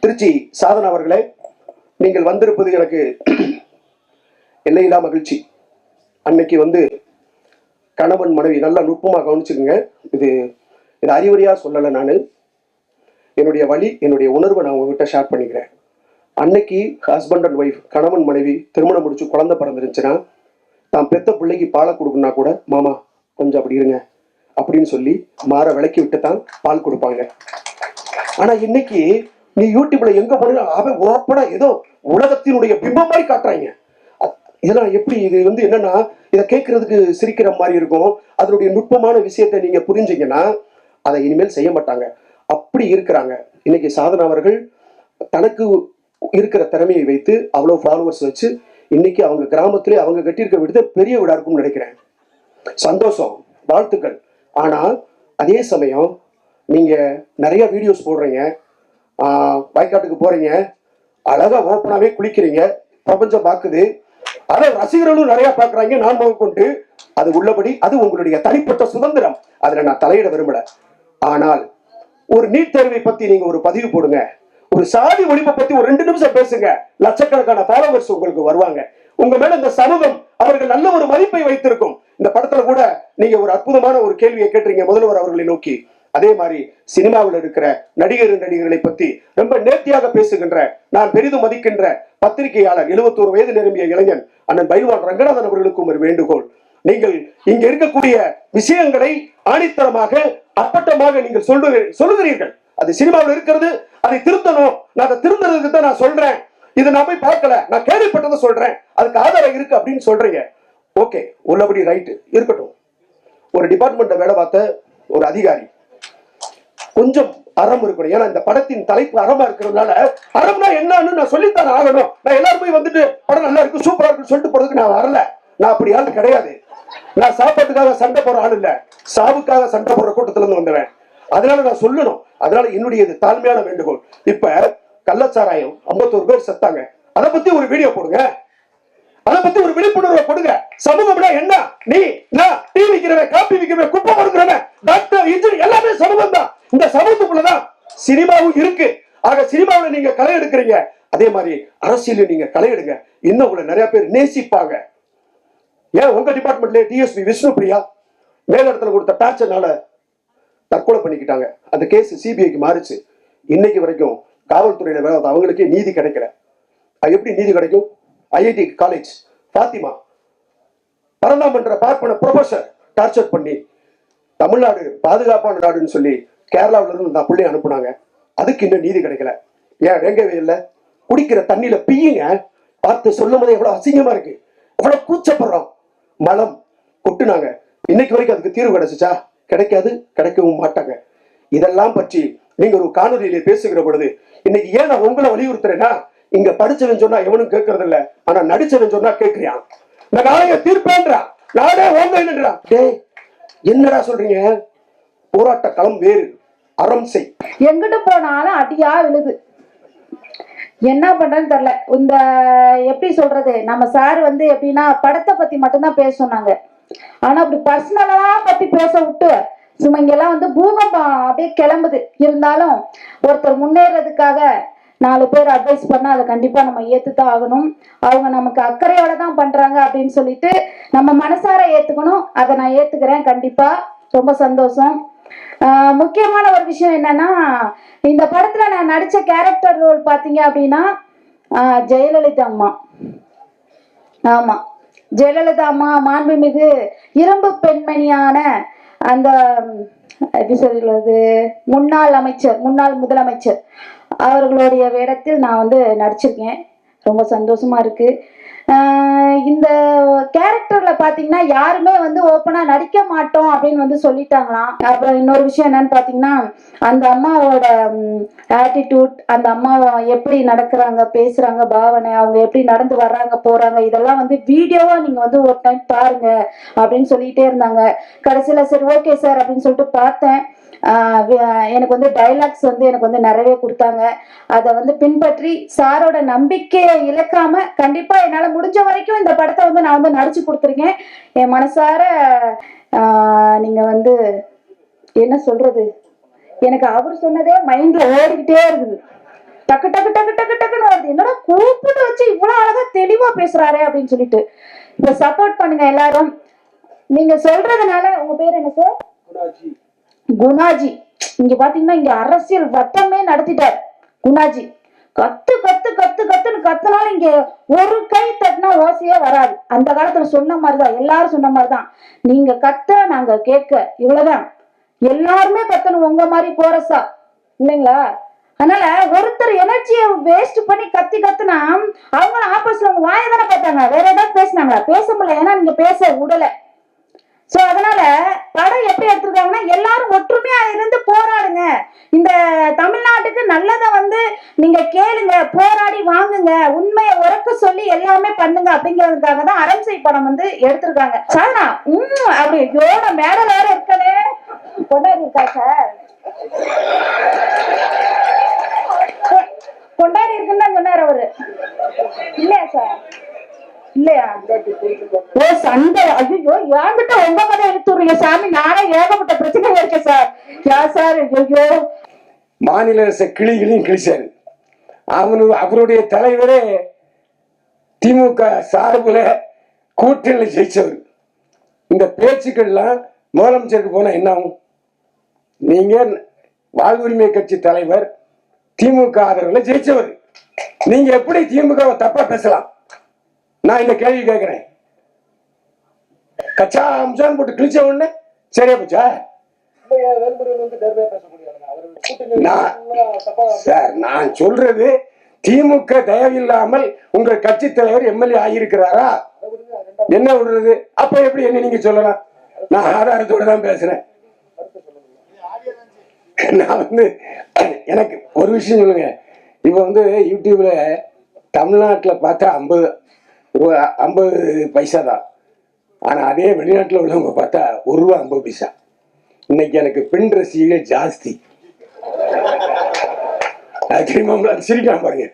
திருச்சி சாதனா அவர்களே, நீங்கள் வந்திருப்பது எனக்கு எல்லையில்லா மகிழ்ச்சி. அன்னைக்கு கணவன் மனைவி நல்லா நுட்பமாக கவனிச்சுக்குங்க. இது இது அறிவுரையா சொல்லலை. நான் என்னுடைய வழி, என்னுடைய உணர்வை நான் உங்ககிட்ட ஷேர் பண்ணிக்கிறேன். அன்னைக்கு ஹஸ்பண்ட் அண்ட் ஒய்ஃப், கணவன் மனைவி திருமணம் முடிச்சு குழந்தை பிறந்துருந்துச்சுன்னா, தான் பெத்த பிள்ளைக்கு பாலை கொடுக்குன்னா கூட, மாமா கொஞ்சம் அப்படி இருங்க அப்படின்னு சொல்லி மாற விளக்கி விட்டு தான் பால் கொடுப்பாங்க. ஆனா இன்னைக்கு நீ யூடியூப்ல எங்க போனா அவன் ஓப்பனா ஏதோ உலகத்தினுடைய பிம்பம் மாதிரி காட்டுறாங்க. இதெல்லாம் எப்படி? இது என்னன்னா, இதை கேட்கறதுக்கு சிரிக்கிற மாதிரி இருக்கும். அதனுடைய நுட்பமான விஷயத்தை நீங்க புரிஞ்சீங்கன்னா அதை இனிமேல் செய்ய மாட்டாங்க. அப்படி இருக்கிறாங்க. இன்னைக்கு சாதனா அவர்கள் தனக்கு இருக்கிற திறமையை வைத்து அவ்வளவு ஃபாலோவர்ஸ் வச்சு இன்னைக்கு அவங்க கிராமத்திலே அவங்க கட்டியிருக்க விடுத பெரிய வீடா இருக்கும்னு நினைக்கிறேன். சந்தோஷம், வாழ்த்துக்கள். ஆனா அதே சமயம் நீங்க நிறைய வீடியோஸ் போடுறீங்க, வயக்காட்டுக்கு போறீங்க, அழகா ஓப்பனாவே குளிக்கிறீங்க, பிரபஞ்சம் பார்க்குது, அதை ரசிகர்களும் நிறைய பார்க்குறாங்க. நான் கொண்டு அது உள்ளபடி, அது உங்களுடைய தனிப்பட்ட சுதந்திரம், அதுல நான் தலையிட விரும்பல. ஆனால் ஒரு நீட் தேர்வை பத்தி நீங்க ஒரு பதிவு போடுங்க, ஒரு சாதி ஒழிப்பை பத்தி ஒரு 2 நிமிஷம் பேசுங்க, லட்சக்கணக்கான ஃபாலோவர்ஸ் உங்களுக்கு வருவாங்க. உங்க மேல இந்த சமூகம் அவர்கள் நல்ல ஒரு மதிப்பை வைத்திருக்கும். இந்த படத்துல கூட நீங்க ஒரு அற்புதமான ஒரு கேள்வியை கேட்டீங்க முதல்வர் அவர்களை நோக்கி. அதே மாதிரி சினிமாவில் இருக்கிற நடிகர்களை பத்தி ரொம்ப நேர்த்தியாக பேசுகின்ற, நான் பெரிதும் மதிக்கின்ற பத்திரிகையாளர் 71 வயது நிரம்பிய இளைஞன் அண்ணன் பைல்வான் ரங்கநாதன் அவர்களுக்கும் ஒரு வேண்டுகோள். நீங்கள் இங்க இருக்கக்கூடிய விஷயங்களை ஆணித்தரமாக அப்பட்டமாக நீங்கள் சொல்லுகிறீர்கள். அது சினிமாவில் இருக்கிறது, அதை திருத்தணும். நான் அதை திருந்தறதுக்கு தான் நான் சொல்றேன். இதை நான் போய் பார்க்கல, நான் கேள்விப்பட்டதை சொல்றேன், அதுக்கு ஆதாரம் இருக்கு அப்படின்னு சொல்றீங்க. ஓகே, உள்ளபடி ரைட்டு இருக்கட்டும். ஒரு டிபார்ட்மெண்ட்ல வேலை பார்த்த ஒரு அதிகாரி கொஞ்சம் அறம் இருக்கணும். ஏன்னா இந்த படத்தின் தலைப்பு அறமா இருக்கிறதுனால, அறம்னா என்னன்னு நான் சொல்லித்தான் ஆகணும். நான் எல்லாரும் போய் படம் நல்லா இருக்கு, சூப்பரா இருக்குன்னு சொல்லிட்டு போறதுக்கு நான் வரல. நான் அப்படி ஆள் கிடையாது. நான் சாப்பாட்டுக்காக சண்டை போற ஆள் இல்ல, சாவுக்காக சண்டை போடுற கூட்டத்துல இருந்து வந்தவன். அதனால நான் சொல்லணும். அதனால என்னுடைய தாழ்மையான வேண்டுகோள், இப்ப கள்ளச்சாராயம் 51 பேர் செத்தாங்க, அதை பத்தி ஒரு வீடியோ போடுங்க, அதை பத்தி ஒரு விழிப்புணர்வை கொடுங்க. சமூகம்னா என்ன? நீ டீ விக்கிறவன், காப்பி விக்கிறவன், குப்பை கொடுக்கிறவன், டாக்டர், இன்ஜினியர் எல்லாமே சமூகம் தான். இந்த சமூகத்துக்குள்ளதான் சினிமாவும் இருக்கு. ஆக சினிமாவில் நீங்க களை எடுக்கிறீங்க, அதே மாதிரி அரசியல் நீங்க களை எடுங்க. இன்னும் உங்களை நிறைய பேர் நேசிப்பாங்க. ஏன் உங்க டிபார்ட்மெண்ட்ல டிஎஸ்பி விஷ்ணு பிரியா மேலிடத்துல கொடுத்த டார்ச்சர்னால தற்கொலை பண்ணிக்கிட்டாங்க. அந்த கேஸ் சிபிஐக்கு மாறிச்சு. இன்னைக்கு வரைக்கும் காவல்துறையில வேலை அவங்களுக்கே நீதி கிடைக்கல. அது எப்படி நீதி கிடைக்கும்? ஐஐடி காலேஜ் பாத்திமா பரந்தாமன்ற பார்ப்பன ப்ரொஃபசர் டார்ச்சர் பண்ணி தமிழ்நாடு பாதுகாப்பான நாடுன்னு சொல்லி கேரளாவில இருந்து நான் பிள்ளைய அனுப்புனாங்க. அதுக்கு இன்னும் நீதி கிடைக்கல. ஏன் வேங்கவே இல்லை? குடிக்கிற தண்ணியில பீயுங்க, பார்த்து சொல்லும் போது எவ்வளவு அசிங்கமா இருக்கு, எவ்வளவு கூச்சப்படுறோம். மலம் கொட்டுனாங்க. இன்னைக்கு வரைக்கும் அதுக்கு தீர்வு கிடைச்சிச்சா? கிடைக்காது, கிடைக்கவும் மாட்டாங்க. இதெல்லாம் பற்றி நீங்க ஒரு காணொலியிலே பேசுகிற பொழுது இன்னைக்கு ஏன் நான் உங்களை வலியுறுத்துறேன்னா, இங்க படிச்சவன் சொன்னா எவனும் கேட்கறது இல்ல, ஆனா நடிச்சவன் சொன்னா கேட்கிறியான். இந்த நாளைய தீர்ப்பேன்றா, நாடே ஓங்க என்னடா. டேய், என்னடா சொல்றீங்க? போராட்ட களம் வேறு, அறம் செய். எங்கிட்டு போனாலும் அடியா விழுது. என்ன பண்றதுன்னு தெரியல. இந்த எப்படி சொல்றது, நம்ம சார் எப்படின்னா படத்தை பத்தி மட்டும்தான் பேச சொன்னாங்க. ஆனா அப்படி பர்சனலா பத்தி பேச விட்டு சும்மா இங்கெல்லாம் பூகம்பம் அப்படியே கிளம்புது. இருந்தாலும் ஒருத்தர் முன்னேறதுக்காக 4 பேர் அட்வைஸ் பண்ணா அதை கண்டிப்பா நம்ம ஏத்துதான் ஆகணும். அவங்க நமக்கு அக்கறையோட தான் பண்றாங்க அப்படின்னு சொல்லிட்டு நம்ம மனசார ஏத்துக்கணும். அதை நான் ஏத்துக்கிறேன் கண்டிப்பா. ரொம்ப சந்தோஷம். முக்கியமான ஒரு விஷயம் என்னன்னா, இந்த படத்துல நான் நடிச்ச கேரக்டர் ரோல் பாத்தீங்க அப்படின்னா ஜெயலலிதா அம்மா. ஆமா, ஜெயலலிதா அம்மா மாண்புமிகு இரும்பு பெண்மணியான அந்த எப்படி சொல்றது, முன்னாள் முதலமைச்சர் அவர்களுடைய வேடத்தில் நான் நடிச்சிருக்கேன். ரொம்ப சந்தோஷமா இருக்கு. இந்த கேரக்டர்ல பாத்தீங்கன்னா யாருமே ஓப்பனா நடிக்க மாட்டோம் அப்படின்னு சொல்லிட்டாங்களாம். அப்புறம் இன்னொரு விஷயம் என்னன்னு பாத்தீங்கன்னா, அந்த அம்மாவோட ஆட்டிடியூட், அந்த அம்மா எப்படி நடக்கிறாங்க, பேசுறாங்க, பாவனை, அவங்க எப்படி நடந்து வர்றாங்க போறாங்க, இதெல்லாம் வீடியோவா நீங்க ஒரு டைம் பாருங்க அப்படின்னு சொல்லிட்டே இருந்தாங்க. கடைசியில சரி ஓகே சார் அப்படின்னு சொல்லிட்டு பார்த்தேன். எனக்கு டைலாக்ஸ் எனக்கு நிறைய கொடுத்தாங்க. அதை பின்பற்றி சாரோட நம்பிக்கையை இழக்காம கண்டிப்பா என்னால முடிஞ்ச வரைக்கும் இந்த படத்தை நான் நடிச்சு கொடுத்துருக்கேன். என் மனசார நீங்க என்ன சொல்றது, எனக்கு அவர் சொன்னதே மைண்ட்ல ஓடிக்கிட்டே இருக்குது. டக்கு டக்கு டக்கு டக்கு டக்குன்னு வருது. என்னடா கூப்பிட்டு வச்சு இவ்வளவு அழகா தெளிவா பேசுறாரு அப்படின்னு சொல்லிட்டு இப்ப சப்போர்ட் பண்ணுங்க எல்லாரும். நீங்க சொல்றதுனால உங்க பேர் என்ன சார்? குணாஜி. இங்க பாத்தீங்கன்னா இங்க அரசியல் வட்டமே நடத்திட்டார் குணாஜி. கத்து கத்து கத்து கத்துன்னு கத்துனாலும் இங்க ஒரு கை தட்டினா ஓசையே வராது. அந்த காலத்துல சொன்ன மாதிரிதான், எல்லாரும் சொன்ன மாதிரிதான், நீங்க கத்த நாங்க கேட்க, இவ்வளவுதான். எல்லாருமே கத்தணும் உங்க மாதிரி கோரஸா, இல்லைங்களா? அதனால ஒருத்தர் எனர்ஜியை வேஸ்ட் பண்ணி கத்தி கத்துனா அவங்களும் ஆப்போசிட்ல உங்க வாயை தானே பார்த்தாங்க, வேற ஏதாவது பேசினாங்களா? பேச முடியல, ஏன்னா நீங்க பேச விடல. சோ அதனால படம் எப்படி எடுத்திருக்காங்கன்னா, எல்லாரும் ஒற்றுமையா இருந்து போராடுங்க, இந்த தமிழ்நாட்டுக்கு நல்லதை வந்து நீங்க கேளுங்க, போராடி வாங்குங்க, உண்மையை உறக்க சொல்லி எல்லாமே பண்ணுங்க அப்படிங்கிறதுக்காக தான் அரண்சை படம் வந்து எடுத்திருக்காங்க. சாதனா அப்படி யோட மேடல் வேற இருக்கனே கொண்டாடி இருக்கா சார், கொண்டாடி இருக்குன்னு தான் சொன்னார் அவரு, இல்லையா சார்? இல்லையா? ஓ சண்டை, ஐயோ ஏங்கிட்ட உங்க கதை எடுத்துறீங்க சாமி, நானே ஏகப்பட்ட பிரச்சனை இருக்கேன் சார். யா சார், ஐயோ மாநில அரசை கிளிகளையும் கிழிச்சாரு. அவருடைய தலைவரே திமுக சார்புல கூட்டணியில் ஜெயிச்சவர். இந்த பேச்சுக்கள்லாம் முதலமைச்சருக்கு போனா என்ன ஆகும்? நீங்க வாழ்வுரிமை கட்சி தலைவர், திமுக ஆதரவுல ஜெயிச்சவர், நீங்க எப்படி திமுக தப்பா பேசலாம்? நான் இந்த கேள்வி கேட்கிறேன். கச்சா அம்சான் போட்டு கிழிச்ச உடனே சரியா போச்சா? சார் நான் சொல்றது, திமுக தயவில்லாமல் உங்கள் கட்சி தலைவர் எம்எல்ஏ ஆகியிருக்கிறாரா? என்ன விடுறது? அப்ப எப்படி என்ன நீங்க சொல்லலாம்? நான் ஆதாரத்தோட தான் பேசுறேன். நான் வந்து எனக்கு ஒரு விஷயம் சொல்லுங்க. இப்ப வந்து யூடியூப்ல தமிழ்நாட்டில் பார்த்தா 50 பைசா தான். ஆனா அதே வெளிநாட்டில் உள்ளவங்க பார்த்தா ₹1 50 பைசா. இன்னைக்கு எனக்கு பெண் ரசிகர்கள் ஜாஸ்தி. சிரிக்காம பாருங்க,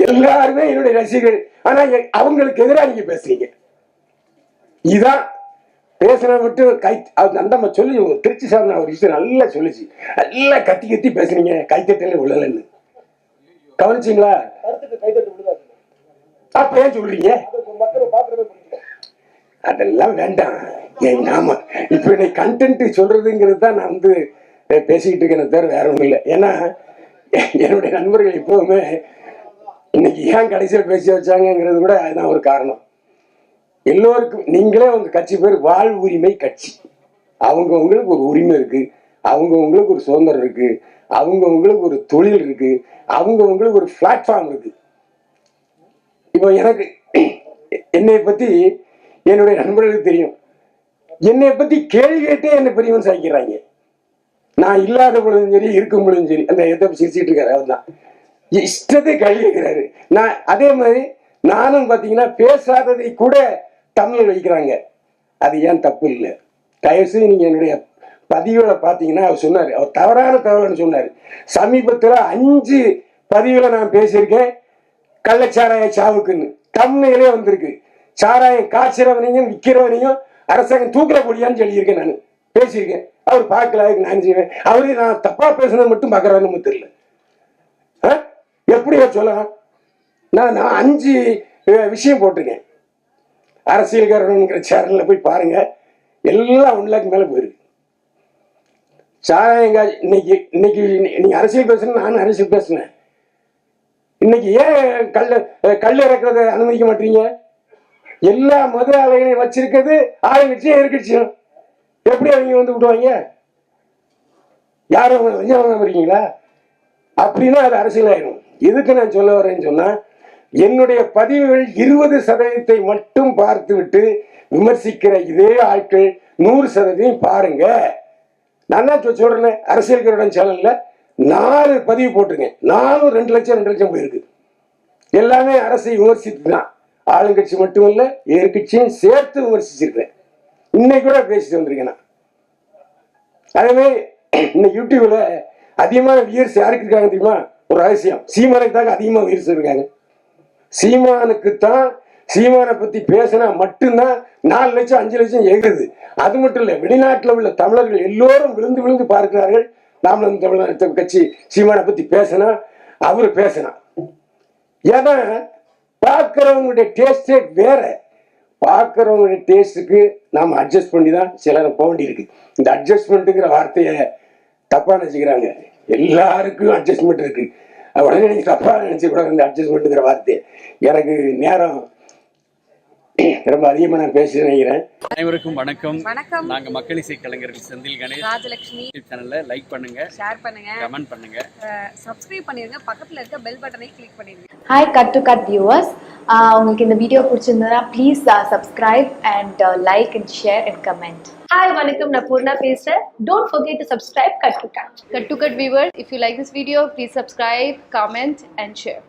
எல்லாருமே என்னுடைய ரசிகர்கள். ஆனா அவங்களுக்கு எதிராக நீங்க பேசுறீங்க. இதான் பேசுன மட்டும் கை அந்த சொல்லி திருச்சி சார் ஒரு விஷயம் நல்லா சொல்லிச்சு, நல்லா கத்தி கத்தி பேசுறீங்க, கைத்தட்டல விழலன்னு கவனிச்சிங்களா? அப்ப ஏன் சொல்றீங்க? அதெல்லாம் வேண்டாம். நாம இப்ப இன்னைக்கு கண்டென்ட் சொல்றதுங்கிறது தான் நான் வந்து பேசிக்கிட்டு இருக்கேன், தவிர வேற ஒன்றும் இல்லை. ஏன்னா என்னுடைய நண்பர்கள் எப்பவுமே இன்னைக்கு ஏன் கடைசியில் பேசி வச்சாங்கிறது கூட அதுதான் ஒரு காரணம். எல்லோருக்கும் நீங்களே உங்க கட்சி பேர் வாழ் உரிமை கட்சி. அவங்கவுங்களுக்கு ஒரு உரிமை இருக்கு, அவங்கவுங்களுக்கு ஒரு சுதந்திரம் இருக்கு, அவங்கவுங்களுக்கு ஒரு தொழில் இருக்கு, அவங்கவுங்களுக்கு ஒரு பிளாட்ஃபார்ம் இருக்கு. இப்போ எனக்கு என்னை பத்தி என்னுடைய நண்பர்களுக்கு தெரியும். என்னை பத்தி கேள்வி கேட்டே என்ன பெரியவன் சாய்க்கிறாங்க. நான் இல்லாத பொழுதும் சரி, இருக்கும் பொழுதும் சரி, அந்த எதை சிரிச்சிட்டு இருக்காரு அவர் தான் இஷ்டத்தை கேள்வி கேட்கிறாரு. நான் அதே மாதிரி நானும் பாத்தீங்கன்னா பேசாததை கூட தமிழ் வைக்கிறாங்க. அது ஏன் தப்பு இல்லை. தயவுசெய்து நீங்க என்னுடைய பதிவுகளை பார்த்தீங்கன்னா அவர் சொன்னார், அவர் தவறான தகவல்னு சொன்னார். சமீபத்தில் 5 பதிவுகளை நான் பேசியிருக்கேன். கள்ளச்சாராய சாவுக்குன்னு தமிழிலே வந்திருக்கு. சாராயம் காய்ச்சறவனையும் விற்கிறவனையும் அரசாங்கம் தூக்கில போடியான்னு சொல்லியிருக்கேன், நான் பேசியிருக்கேன். அவர் பார்க்கல, நான் செய்வேன். அவரு நான் தப்பா பேசுனது மட்டும் பார்க்கறாருன்னு தெரியல. எப்படி சொல்லலாம்? நான் 5 விஷயம் போட்டிருக்கேன். அரசியல்காரங்கிற சேனல்ல போய் பாருங்க, எல்லாம் 1 லட்சம் மேல போயிருக்கு. சாராயங்க இன்னைக்கு நீங்க அரசியல் பேசுன, நானும் அரசியல் பேசுனேன். இன்னைக்கு ஏன் கல் இறக்குறத அனுமதிக்க மாட்டீங்க? எல்லா மது ஆலைகளையும் வச்சிருக்கிறது ஆளுங்கட்சியும் எதிர்கட்சியும். எப்படி அவங்க வந்து விடுவாங்க? யாரும் இருக்கீங்களா? அப்படின்னா அது அரசியல் ஆயிடும். எதுக்கு நான் சொல்ல வரேன்னு சொன்னா, என்னுடைய பதிவுகள் 20% மட்டும் பார்த்து விட்டு விமர்சிக்கிற இதே ஆட்கள் 100% பாருங்க. நான் தான் சொல்றேன், அரசியல்காரன் சேனல்ல 4 பதிவு போட்டிருக்கேன். 4 2 லட்சம் 2 லட்சம் போயிருக்கு. எல்லாமே அரசை விமர்சித்து தான். ஆளுங்கட்சி மட்டும் இல்ல, எதிர்கட்சியும் சேர்த்து விமர்சிச்சிருக்கேன். இன்னைக்கு கூட பேசிட்டு வந்திருக்கேன். அதே மாதிரி இன்னைக்கு யூடியூப்ல அதிகமான வியூர்ஸ் யாருக்கு இருக்காங்க தெரியுமா? ஒரு ரகசியம், சீமானுக்கு தாங்க அதிகமா வியூர்ஸ் இருக்காங்க. சீமானுக்கு தான். சீமானை பத்தி பேசினா மட்டும்தான் 4 லட்சம் 5 லட்சம் ஏகுது. அது மட்டும் இல்ல, வெளிநாட்டில் உள்ள தமிழர்கள் எல்லோரும் விழுந்து விழுந்து பார்க்கிறார்கள். நாமளும் தமிழ் கட்சி சீமானை பத்தி பேசினா அவரு பேசினான். ஏன்னா பார்க்கிறவங்களுடைய டேஸ்டே வேற. பார்க்கிறவங்களுடைய டேஸ்ட்டுக்கு நாம அட்ஜஸ்ட் பண்ணி தான் சில போக வேண்டியிருக்கு. இந்த அட்ஜஸ்ட்மெண்ட்டுங்கிற வார்த்தையை தப்பா நினைச்சுக்கிறாங்க. எல்லாருக்கும் அட்ஜஸ்ட்மெண்ட் இருக்கு. உடனே நீங்க தப்பா நினைச்சு கூட இந்த அட்ஜஸ்ட்மெண்ட்டுங்கிற வார்த்தை எனக்கு நேரம் ரொம்ப அதிகமா நான் பேசி நினைக்கிறேன். அனைவருக்கும் வணக்கம். வணக்கம். நாங்க மக்கள் இசை கலைஞர்கள் செந்தில் கணேஷ், ராஜலட்சுமி. சேனல்ல லைக் பண்ணுங்க, ஷேர் பண்ணுங்க, கமெண்ட் பண்ணுங்க, சப்ஸ்கிரைப் பண்ணிருங்க, பக்கத்துல இருக்க பெல் பட்டனை கிளிக் பண்ணிருங்க. Hi cut to cut viewers, உங்களுக்கு இந்த வீடியோ பிடிச்சிருந்ததுன்னா please subscribe and like and share and comment. Hi, வணக்கம், நான் பூர்ணா பேசுறேன். Don't forget to subscribe Cut to Cut. Cut to Cut viewers, if you like this video, please subscribe, comment and share.